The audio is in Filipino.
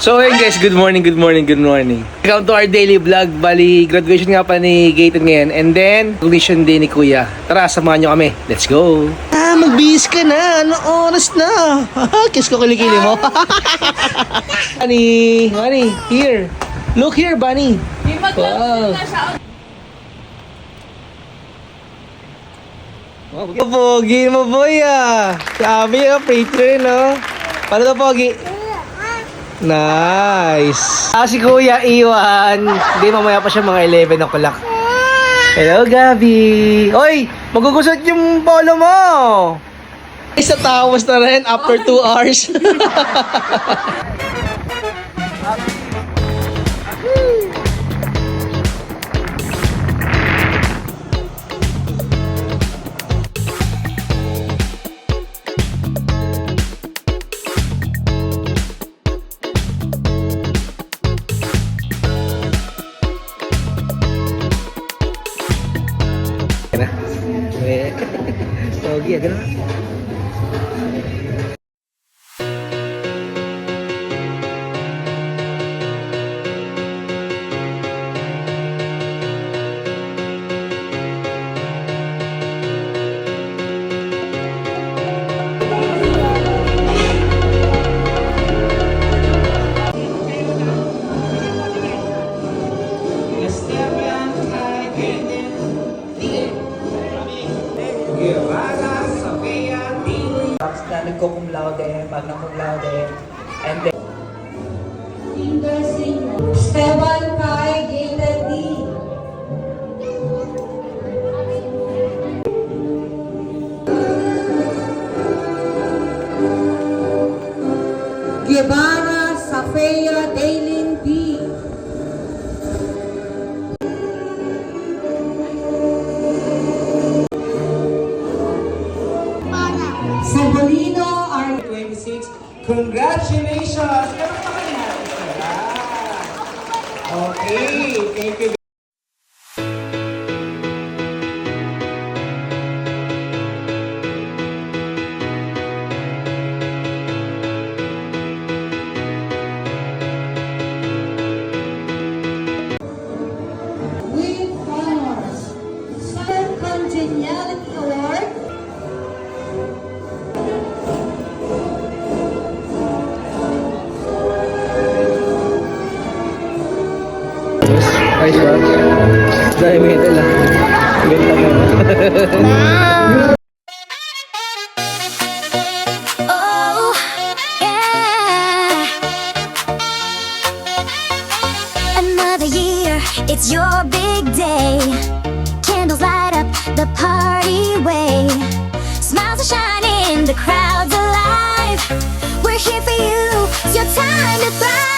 So ayun guys, good morning. Welcome to our daily vlog. Bali, graduation nga pa ni Gaten ngayon. And then, recognition day ni Kuya. Tara, samahan nyo kami. Let's go! Magbihis ka na. Ano oras na? Kiss ko kilikili mo. Bunny, here. Look here, Bunny. Wow. Pogi mo, boy, ah. Sabi ka, patron, no? Paano to, Pogi? Nice. Si Kuya Iwan. Hindi, mamaya pa siya mga 11 o'clock. Hello, Gabi. Oy, magugusot yung polo mo. Isa tawas na rin after 2 hours. Pogi, agad na. Na nagko-cum laude, magna cum laude, and then Esteban Kai Gated D. Guevara Safeya Daylin B. Sabolino R. 26. Congratulations! Meron pa kayo natin sila. Okay, thank you. With honors, Sir Congeniality Award. Nice one. Dahil middle lang. Ganda mo. Oh, yeah. Another year, it's your big day. Candles light up the party way. Smiles are shining, the crowd's alive. We're here for you, it's your time to thrive.